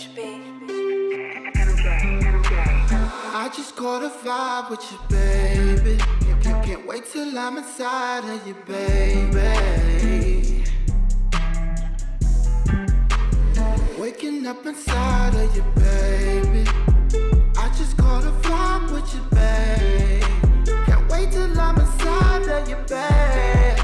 I just caught a vibe with you, baby. Can't wait till I'm inside of you, baby. Waking up inside of you, baby. I just caught a vibe with you, baby. Can't wait till I'm inside of you, baby.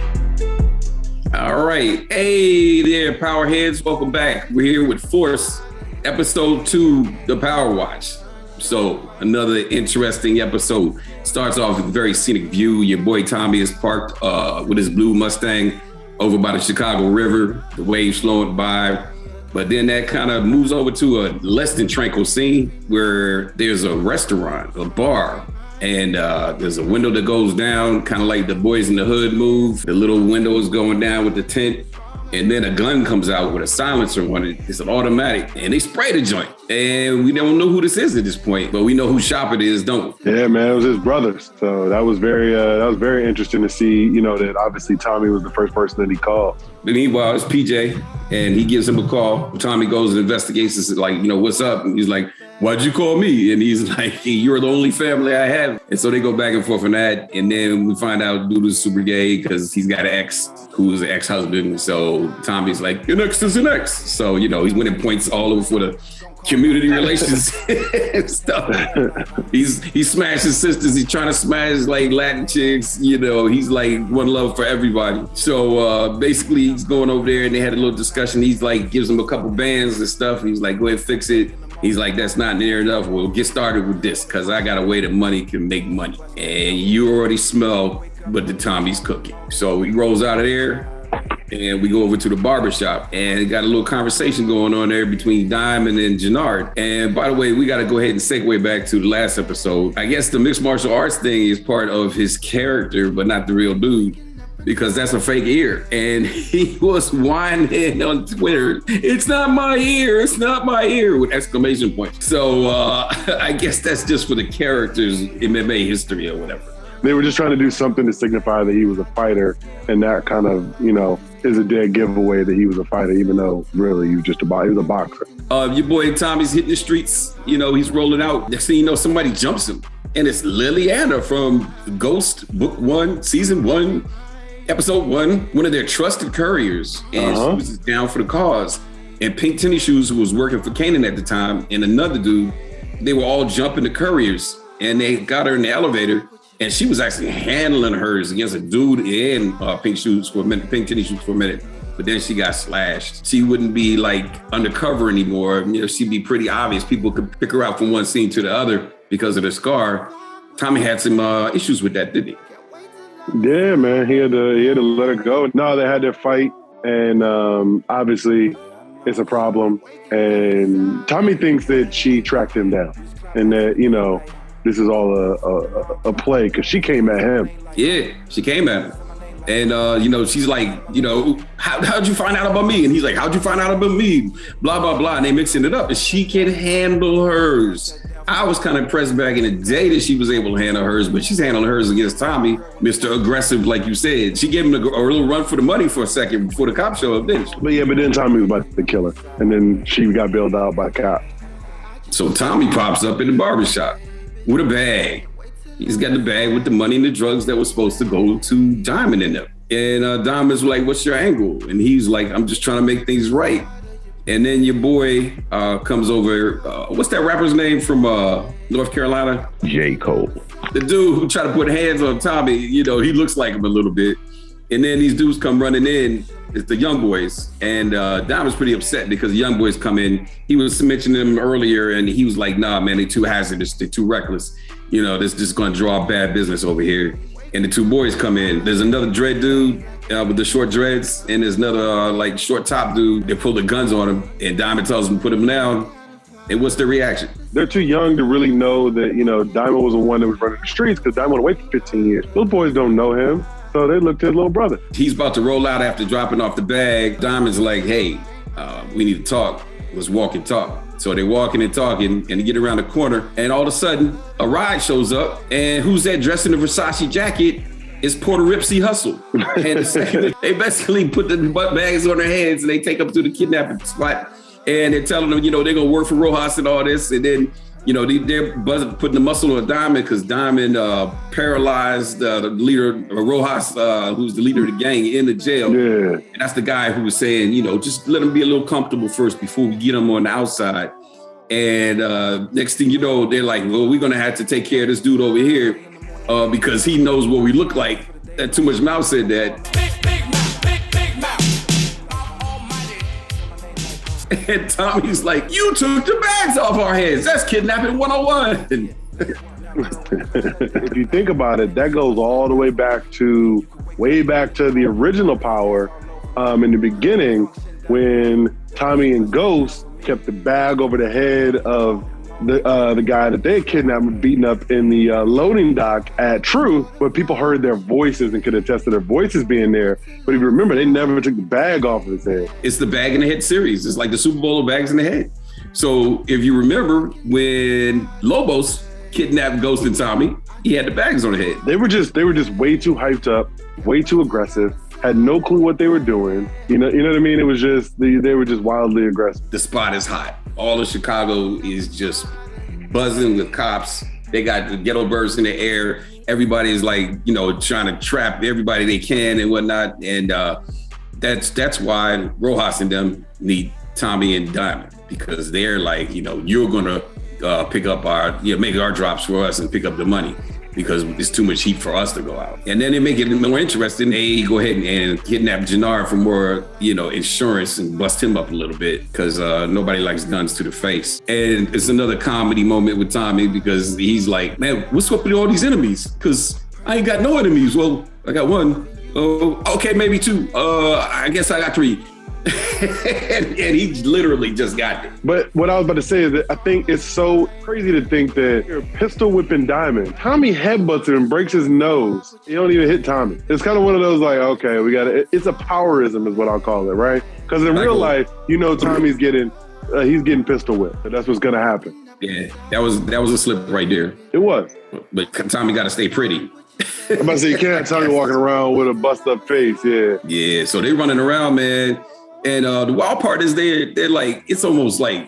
All right. Hey there, Powerheads. Welcome back. We're here with Force, episode 2, the PowerWatch. So another interesting episode. Starts off with a very scenic view. Your boy Tommy is parked with his blue Mustang over by the Chicago River, the waves flowing by. But then that kind of moves over to a less than tranquil scene where there's a restaurant, a bar, and there's a window that goes down, kind of like the Boys in the Hood move. The little window is going down with the tent. And then a gun comes out with a silencer on it. It's an automatic, and they spray the joint. And we don't know who this is at this point, but we know who shop it is, don't we? Yeah, man, it was his brothers. So that was very interesting to see. You know that obviously Tommy was the first person that he called. Meanwhile, it's PJ, and he gives him a call. Tommy goes and investigates. This is like, what's up? And he's like, why'd you call me? And he's like, hey, you're the only family I have. And so they go back and forth on that. And then we find out dude is super gay because he's got an ex who is an ex-husband. So Tommy's like, your ex is an ex. So, he's winning points all over for the community relations and stuff. He smashed his sisters. He's trying to smash like Latin chicks. He's like one love for everybody. So basically he's going over there and they had a little discussion. He's like, gives him a couple bands and stuff. He's like, go ahead, fix it. He's like, that's not near enough. We'll get started with this because I got a way that money can make money. And you already smell what the Tommy's cooking. So he rolls out of there and we go over to the barbershop and got a little conversation going on there between Diamond and Jannard. And by the way, we got to go ahead and segue back to the last episode. I guess the mixed martial arts thing is part of his character, but not the real dude, because that's a fake ear. And he was whining on Twitter, it's not my ear, it's not my ear, with exclamation points. So I guess that's just for the character's MMA history or whatever. They were just trying to do something to signify that he was a fighter, and that kind of, is a dead giveaway that he was a fighter, even though really he was just he was a boxer. Your boy Tommy's hitting the streets, he's rolling out. Next thing you know, somebody jumps him. And it's Liliana from Ghost Book 1, Season 1, Episode 1, one of their trusted couriers. And she was just down for the cause. And Pink Tennis Shoes, who was working for Kanan at the time, and another dude, they were all jumping the couriers. And they got her in the elevator. And she was actually handling hers against a dude in Pink Tennis Shoes for a minute. But then she got slashed. She wouldn't be like undercover anymore. She'd be pretty obvious. People could pick her out from one scene to the other because of the scar. Tommy had some issues with that, didn't he? Yeah, man. He had to let her go. No, they had their fight. And obviously it's a problem. And Tommy thinks that she tracked him down and that, this is all a play because she came at him. Yeah, she came at him. And, she's like, how'd you find out about me? And he's like, how'd you find out about me? Blah, blah, blah. And they mixing it up. And she can handle hers. I was kind of impressed back in the day that she was able to handle hers, but she's handling hers against Tommy, Mr. Aggressive, like you said. She gave him a little run for the money for a second before the cops showed up, didn't she? But then Tommy was about to kill her. And then she got bailed out by cops. So Tommy pops up in the barbershop with a bag. He's got the bag with the money and the drugs that was supposed to go to Diamond in them. And Diamond's like, what's your angle? And he's like, I'm just trying to make things right. And then your boy comes over. What's that rapper's name from North Carolina? J. Cole. The dude who tried to put hands on Tommy, he looks like him a little bit. And then these dudes come running in. It's the Young Boys. And Diamond's pretty upset because the Young Boys come in. He was mentioning them earlier and he was like, nah, man, they're too hazardous. They're too reckless. This is just going to draw bad business over here. And the two boys come in. There's another dread dude with the short dreads. And there's another short top dude. They pull the guns on him. And Diamond tells them to put him down. And what's their reaction? They're too young to really know that, Diamond was the one that was running the streets because Diamond waited for 15 years. Those boys don't know him. So they looked at his little brother. He's about to roll out after dropping off the bag. Diamond's like, hey, we need to talk. Let's walk and talk. So they're walking and talking and they get around the corner. And all of a sudden, a ride shows up. And who's that dressed in a Versace jacket? It's Porter Ripsy Hustle. And they basically put the butt bags on their heads and they take them to the kidnapping spot. And they're telling them, they're going to work for Rojas and all this. And then, they're putting the muscle on Diamond because Diamond paralyzed the leader, Rojas, who's the leader of the gang, in the jail. Yeah. And that's the guy who was saying, just let him be a little comfortable first before we get him on the outside. And next thing you know, they're like, well, we're going to have to take care of this dude over here because he knows what we look like. That Too Much Mouth said that. And Tommy's like, you took the bags off our heads. That's kidnapping 101. If you think about it, that goes all the way back to the original Power in the beginning when Tommy and Ghost kept the bag over the head of the guy that they had kidnapped and beaten up in the loading dock at Truth, but people heard their voices and could attest to their voices being there. But if you remember, they never took the bag off of his head. It's the bag in the head series. It's like the Super Bowl of bags in the head. So if you remember when Lobos kidnapped Ghost and Tommy, he had the bags on the head. They were just way too hyped up, way too aggressive. Had no clue what they were doing. You know what I mean? It was just, they were just wildly aggressive. The spot is hot. All of Chicago is just buzzing with cops. They got the ghetto birds in the air. Everybody is like, trying to trap everybody they can and whatnot. And that's why Rojas and them need Tommy and Diamond, because they're like, you're gonna pick up make our drops for us and pick up the money, because it's too much heat for us to go out. And then they make it more interesting. They go ahead and kidnap Jannar for more, insurance and bust him up a little bit, because nobody likes guns to the face. And it's another comedy moment with Tommy, because he's like, man, what's up with all these enemies? Because I ain't got no enemies. Well, I got one. Oh, okay, maybe two. I guess I got three. and he literally just got it. But what I was about to say is that I think it's so crazy to think that you're pistol whipping Diamond. Tommy headbutts him and breaks his nose. You don't even hit Tommy. It's kind of one of those like, okay, we got it. It's a powerism is what I'll call it, right? Because in real life, Tommy's getting pistol whipped. That's what's gonna happen. Yeah, that was a slip right there. It was. But Tommy got to stay pretty. I'm about to say, you can't have Tommy walking around with a bust up face. Yeah. Yeah. So they running around, man. And the wild part is they're like, it's almost a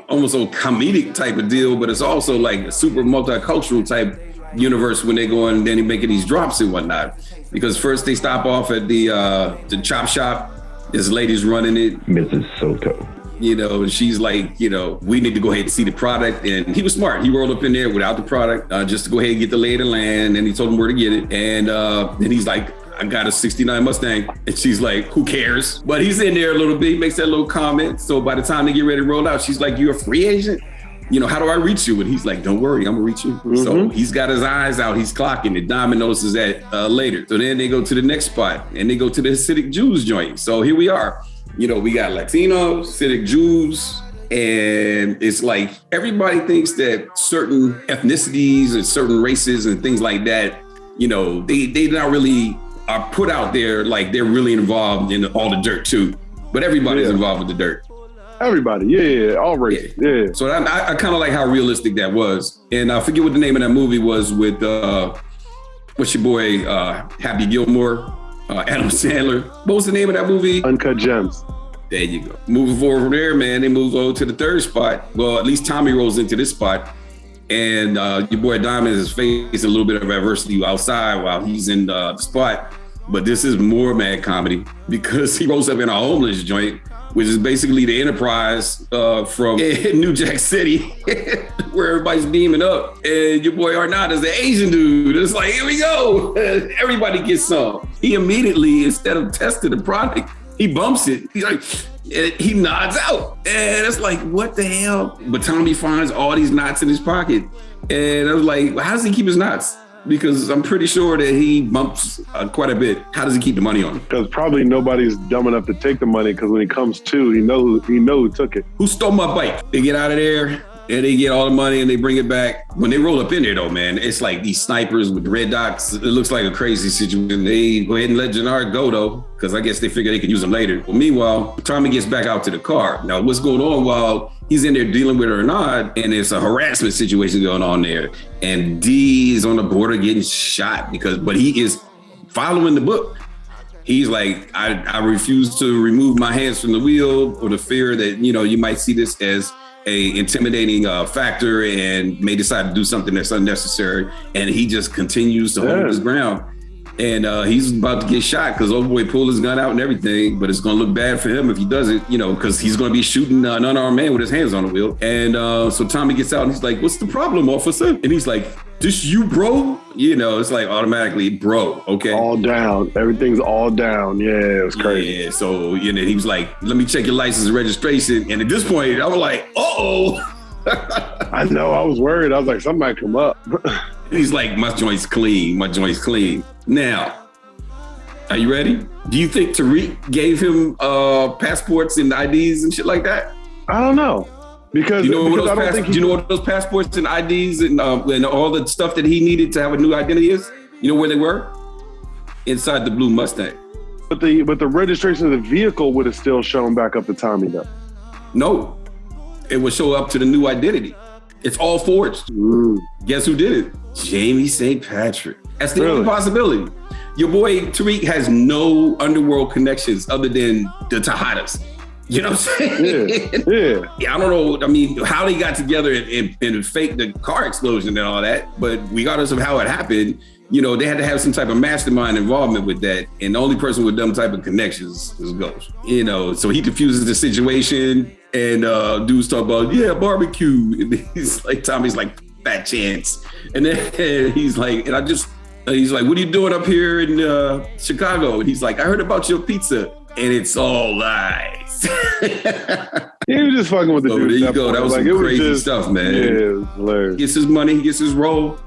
comedic type of deal, but it's also like a super multicultural type universe when they go and then they making these drops and whatnot. Because first they stop off at the chop shop. This lady's running it. Mrs. Soto. And she's like, we need to go ahead and see the product. And he was smart. He rolled up in there without the product just to go ahead and get the lay of the land. And he told him where to get it. And then he's like, I got a 69 Mustang. And she's like, who cares? But he's in there a little bit. He makes that little comment. So by the time they get ready to roll out, she's like, you're a free agent? How do I reach you? And he's like, don't worry, I'm gonna reach you. Mm-hmm. So he's got his eyes out. He's clocking it. Diamond notices that later. So then they go to the next spot and they go to the Hasidic Jews joint. So here we are. We got Latinos, Hasidic Jews, and it's like everybody thinks that certain ethnicities and certain races and things like that, they not really are put out there like they're really involved in all the dirt too. But everybody's involved with the dirt. Everybody, yeah, all races, yeah. So I kind of like how realistic that was. And I forget what the name of that movie was with, what's your boy, Happy Gilmore, Adam Sandler. What was the name of that movie? Uncut Gems. There you go. Moving forward from there, man, they move over to the third spot. Well, at least Tommy rolls into this spot. And your boy Diamond is facing a little bit of adversity outside while he's in the spot. But this is more mad comedy because he rolls up in a homeless joint, which is basically the Enterprise from New Jack City, where everybody's beaming up. And your boy Arnott is the Asian dude. It's like, here we go. Everybody gets some. He immediately, instead of testing the product, he bumps it. He's like, he nods out. And it's like, what the hell? But Tommy finds all these knots in his pocket. And I was like, well, how does he keep his knots? Because I'm pretty sure that he bumps quite a bit. How does he keep the money on him? Because probably nobody's dumb enough to take the money, because when he comes to, he know who took it. Who stole my bike? They get out of there and they get all the money and they bring it back. When they roll up in there though, man, it's like these snipers with the red dots. It looks like a crazy situation. They go ahead and let Jannar go though, because I guess they figure they can use him later. Well, meanwhile, Tommy gets back out to the car. Now, what's going on while he's in there dealing with her or not, and it's a harassment situation going on there. And D is on the border getting shot but he is following the book. He's like, I refuse to remove my hands from the wheel or the fear that, you might see this as a intimidating factor and may decide to do something that's unnecessary. And he just continues to hold his ground. And he's about to get shot because old boy pulled his gun out and everything, but it's going to look bad for him if he does it, because he's going to be shooting an unarmed man with his hands on the wheel. And so Tommy gets out and he's like, what's the problem, officer? And he's like, this you, bro? It's like automatically, bro, okay? All down. Everything's all down. Yeah, it was crazy. Yeah, so, he was like, let me check your license and registration. And at this point, I was like, uh-oh. I know, I was worried. I was like, something might come up. He's like, my joint's clean. Now, are you ready? Do you think Tariq gave him passports and IDs and shit like that? I don't know. Because do you know what those passports and IDs and all the stuff that he needed to have a new identity is? You know where they were? Inside the blue Mustang. But the registration of the vehicle would have still shown back up to Tommy though. No, it would show up to the new identity. It's all forged. Guess who did it? Jamie St. Patrick. That's the only possibility. Your boy Tariq has no underworld connections other than the Tejadas. You know what I'm saying? Yeah. I don't know. I mean, how they got together and faked the car explosion and all that. But regardless of how it happened, they had to have some type of mastermind involvement with that. And the only person with them type of connections is Ghost. So he diffuses the situation and dudes talk about, barbecue. And he's like, Tommy's like, fat chance. And then he's like, what are you doing up here in Chicago? And he's like, I heard about your pizza. And it's all lies. He was just fucking with the dude. There you go. That was some crazy stuff, man. Yeah, it was hilarious. He gets his money, he gets his roll.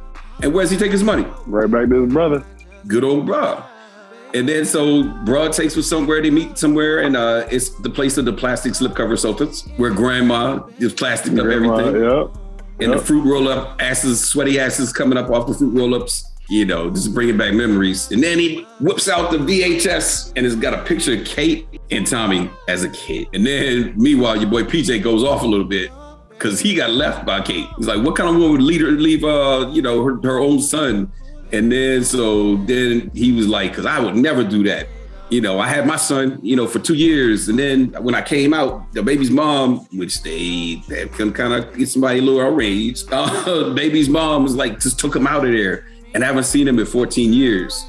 And where does he take his money? Right back to his brother. Good old bro. And then so bro takes him somewhere, they meet somewhere, and it's the place of the plastic slipcover sofas where grandma just plastic up everything. And the fruit roll-up sweaty asses coming up off the fruit roll-ups. Just bringing back memories. And then he whips out the VHS and it's got a picture of Kate and Tommy as a kid. And then meanwhile, your boy PJ goes off a little bit because he got left by Kate. He's like, what kind of woman would leave her own son? And then he was like, because I would never do that. I had my son, for 2 years. And then when I came out, the baby's mom, which that can kind of get somebody a little outraged. Baby's mom was like, just took him out of there. And I haven't seen him in 14 years.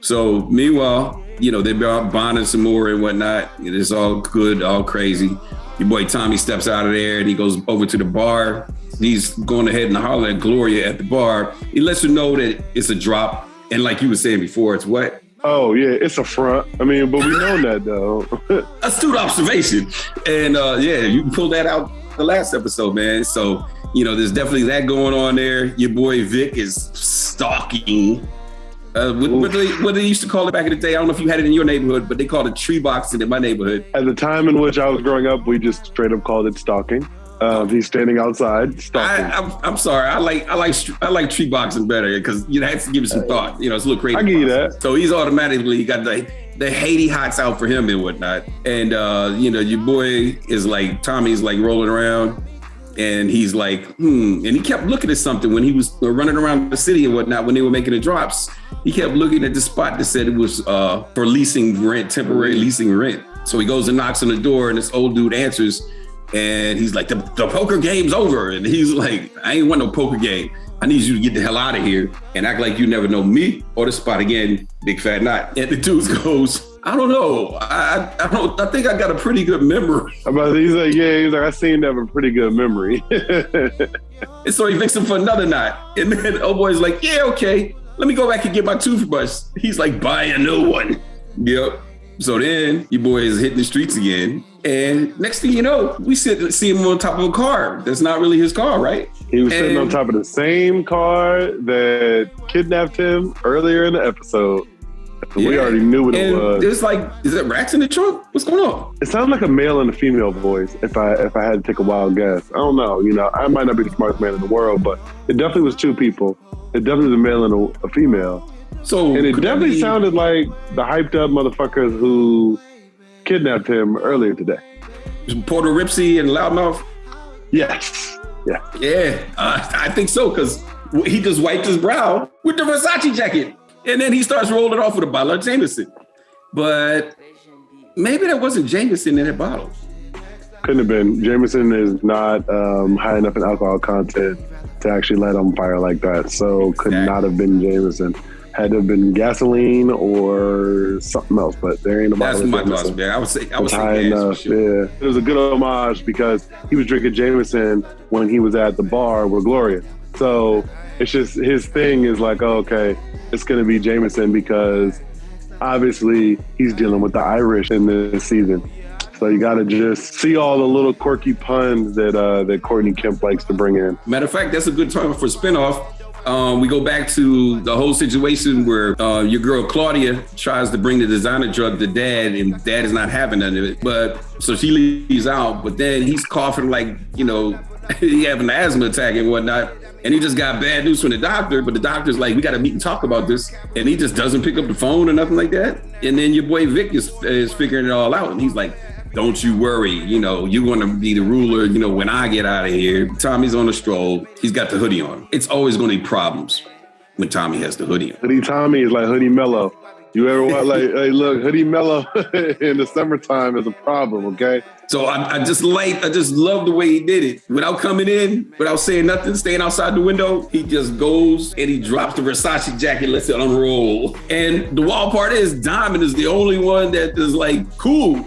So meanwhile, they're bonding some more and whatnot. It's all good, all crazy. Your boy Tommy steps out of there and he goes over to the bar. He's going ahead and holler at Gloria at the bar. He lets her know that it's a drop. And like you were saying before, it's what? Oh, yeah, it's a front. I mean, but we know that, though. Astute observation. And you can pull that out the last episode, man. So, there's definitely that going on there. Your boy Vic is stalking. What they used to call it back in the day, I don't know if you had it in your neighborhood, but they called it tree boxing in my neighborhood. At the time in which I was growing up, we just straight up called it stalking. He's standing outside stalking. I'm sorry. I like tree boxing better because it has to give it some thought. It's a little crazy. I give you that. So he's automatically got the Haiti hots out for him and whatnot. And your boy is like, Tommy's like rolling around. And he's like, and he kept looking at something when he was running around the city and whatnot, when they were making the drops. He kept looking at the spot that said it was for leasing rent, temporary leasing rent. So he goes and knocks on the door and this old dude answers and he's like, the poker game's over. And he's like, I ain't want no poker game. I need you to get the hell out of here and act like you never know me or the spot again, big fat knot. And the dude goes, I don't know. I think I got a pretty good memory. He's like, I seem to have a pretty good memory. And so he fixed him for another knot. And then old boy's like, yeah, okay. Let me go back and get my toothbrush. He's like, buy a new one. Yep. So then your boy is hitting the streets again. And next thing you know, we see him on top of a car. That's not really his car, right? He was sitting on top of the same car that kidnapped him earlier in the episode. Yeah. We already knew what it was. It's like, is it rats in the trunk? What's going on? It sounds like a male and a female voice. If I had to take a wild guess, I don't know. I might not be the smartest man in the world, but it definitely was two people. It definitely was a male and a female. And it definitely sounded like the hyped up motherfuckers who kidnapped him earlier today. Porter Ripsy and Loudmouth? Yes. Yeah. Yeah, I think so, because he just wiped his brow with the Versace jacket. And then he starts rolling off with a bottle of Jameson. But maybe that wasn't Jameson in that bottle. Couldn't have been. Jameson is not high enough in alcohol content to actually light on fire like that. So could not have been Jameson. Had to have been gasoline or something else, but there ain't a bottle of Jameson. That's my thoughts, man. I would say high enough. Sure. Yeah, it was a good homage because he was drinking Jameson when he was at the bar with Gloria. So it's just his thing is like, oh, okay, it's going to be Jameson because obviously he's dealing with the Irish in this season. So you got to just see all the little quirky puns that Courtney Kemp likes to bring in. Matter of fact, that's a good time for a spinoff. We go back to the whole situation where your girl Claudia tries to bring the designer drug to Dad, and Dad is not having none of it. But so she leaves out, but then he's coughing like, he having an asthma attack and whatnot. And he just got bad news from the doctor, but the doctor's like, we got to meet and talk about this. And he just doesn't pick up the phone or nothing like that. And then your boy Vic is figuring it all out. And he's like, don't you worry, you're going to be the ruler, when I get out of here. Tommy's on a stroll. He's got the hoodie on. It's always going to be problems when Tommy has the hoodie on. Hoodie Tommy is like Hoodie Mellow. You ever want hey, look, Hoodie Mellow in the summertime is a problem, okay? So I just love the way he did it. Without coming in, without saying nothing, staying outside the window, he just goes and he drops the Versace jacket, lets it unroll. And the wild part is Diamond is the only one that is like, cool.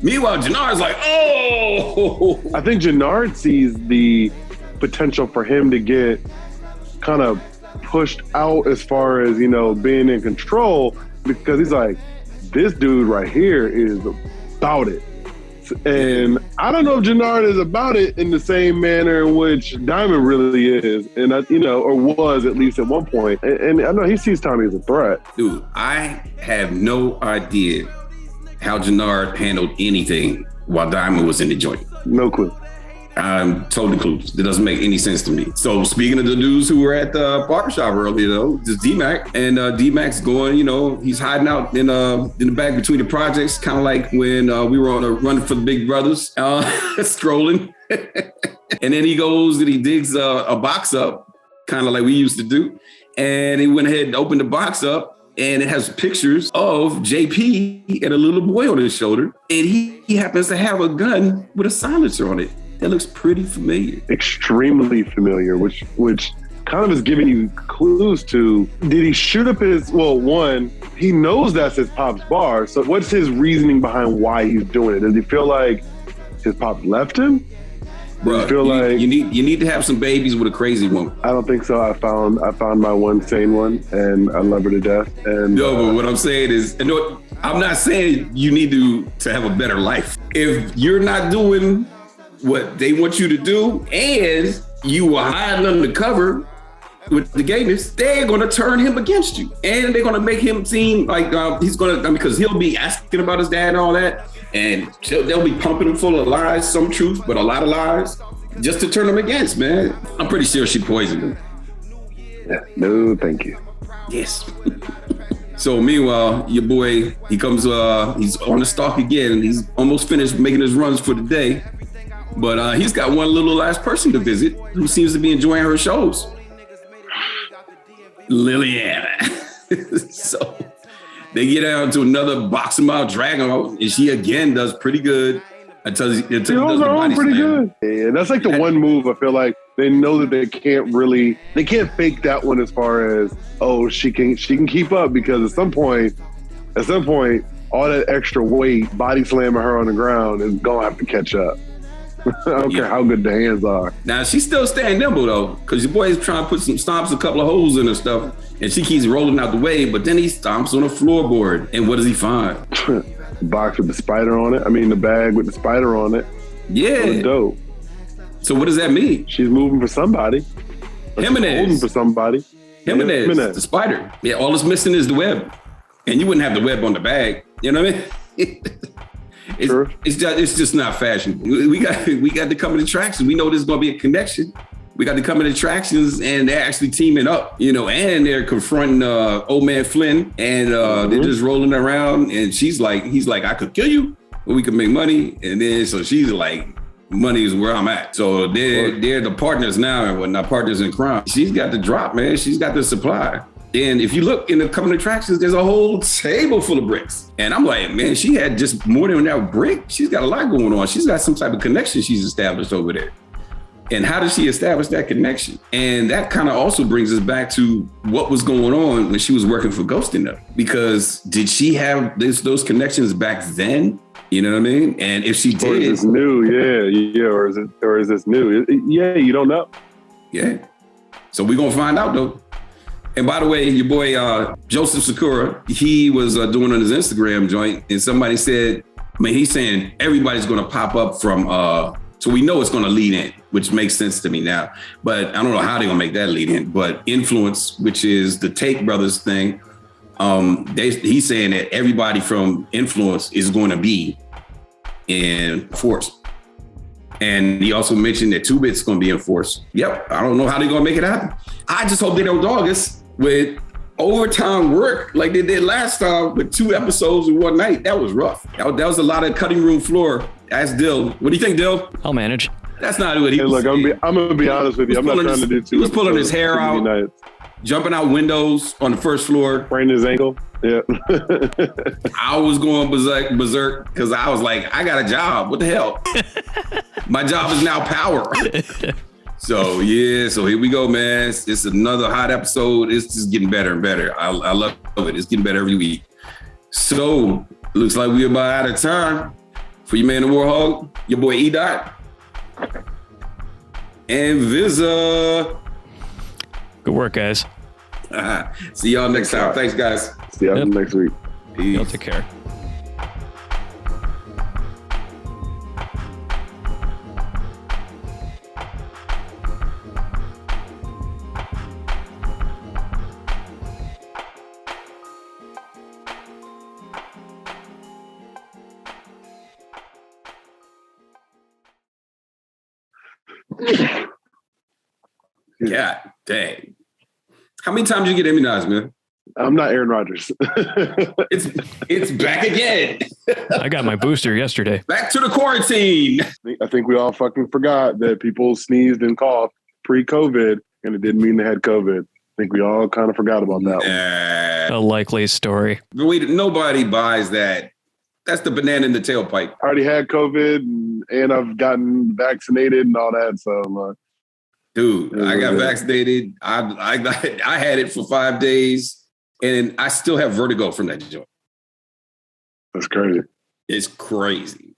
Meanwhile, Jannard's like, oh. I think Jannard sees the potential for him to get kind of pushed out as far as, being in control, because he's like, this dude right here is about it. And I don't know if Jannard is about it in the same manner in which Diamond really is, and or was at least at one point. And I know he sees Tommy as a threat. Dude, I have no idea how Jannard handled anything while Diamond was in the joint. No clue. I'm totally clueless. It doesn't make any sense to me. So speaking of the dudes who were at the barbershop earlier, though, this D-Mac. And D-Mac's going, he's hiding out in the back between the projects, kind of like when we were on a run for the Big Brothers, scrolling. And then he goes and he digs a box up, kind of like we used to do. And he went ahead and opened the box up, and it has pictures of JP and a little boy on his shoulder. And he happens to have a gun with a silencer on it. That looks pretty familiar. Extremely familiar, which kind of is giving you clues to, did he shoot up one, he knows that's his pop's bar. So what's his reasoning behind why he's doing it? Does he feel like his pop left him? Bro, you need to have some babies with a crazy woman. I don't think so. I found my one sane one, and I love her to death. And but what I'm saying is, I'm not saying you need to have a better life. If you're not doing what they want you to do, and you were hiding undercover with the gayness, they're going to turn him against you. And they're going to make him seem like he's going to, because he'll be asking about his dad and all that. And they'll be pumping him full of lies, some truth, but a lot of lies, just to turn him against, man. I'm pretty sure she poisoned him. Yeah, no, thank you. Yes. So meanwhile, your boy, he comes, he's on the stalk again. He's almost finished making his runs for the day. But he's got one little last person to visit who seems to be enjoying her shows. Liliana. So they get down to another box mile drag out, and she again does pretty good. She does her own pretty good. Yeah, that's like the one move I feel like they know that they can't fake that one as far as, oh, she can keep up, because at some point, all that extra weight, body slamming her on the ground is gonna have to catch up. I don't care how good the hands are. Now, she's still staying nimble, though, because your boy is trying to stomps a couple of holes in her stuff, and she keeps rolling out the way, but then he stomps on a floorboard, and what does he find? Box with the spider on it. I mean, the bag with the spider on it. Yeah. Dope. So what does that mean? She's moving for somebody. Jimenez. Holding for somebody. Jimenez, the spider. Yeah, all it's missing is the web. And you wouldn't have the web on the bag. You know what I mean? It's just not fashion. We got to come in attractions. We know there's going to be a connection. We got to come in attractions, and they're actually teaming up, and they're confronting old man Flynn, and they're just rolling around. And he's like, I could kill you, but we could make money. And then so she's like, money is where I'm at. So they're the partners now and whatnot, partners in crime. She's got the drop, man. She's got the supply. And if you look in the coming attractions, there's a whole table full of bricks. And I'm like, man, she had just more than that brick. She's got a lot going on. She's got some type of connection she's established over there. And how did she establish that connection? And that kind of also brings us back to what was going on when she was working for Ghost in Them. Because did she have those connections back then? You know what I mean? And if she did, or is this new? Yeah, or is this new? Yeah, you don't know. Yeah. So we're gonna find out though. And by the way, your boy Joseph Sakura, he was doing on his Instagram joint, and somebody said, I mean, he's saying everybody's gonna pop up from. So we know it's gonna lead in, which makes sense to me now. But I don't know how they're gonna make that lead in. But Influence, which is the Tate brothers thing. He's saying that everybody from Influence is going to be in Force. And he also mentioned that 2-Bit's going to be in Force. Yep, I don't know how they're going to make it happen. I just hope they don't dog us with overtime work like they did last time with 2 episodes in one night. That was rough. That was a lot of cutting room floor. Ask Dill. What do you think, Dill? I'll manage. That's not what he was. Look, I'm going to be honest with you. I'm not trying to do 2. He was pulling his hair out. Nights. Jumping out windows on the first floor. Spraining his ankle. Yeah. I was going berserk because I was like, I got a job. What the hell? My job is now power. So here we go, man. It's another hot episode. It's just getting better and better. I love it. It's getting better every week. So looks like we're about out of time. For your man, the Warhog, your boy E-Dot, and Visa. Good work, guys. See y'all next time. Thanks, guys. See y'all next week. Peace. Y'all take care. God dang. How many times you get immunized, man? I'm not Aaron Rodgers. It's back again. I got my booster yesterday. Back to the quarantine. I think we all fucking forgot that people sneezed and coughed pre-COVID, and it didn't mean they had COVID. I think we all kind of forgot about that one. A likely story. Nobody buys that. That's the banana in the tailpipe. I already had COVID, and I've gotten vaccinated and all that, so dude, I got vaccinated. I had it for 5 days, and I still have vertigo from that joint. That's crazy. It's crazy.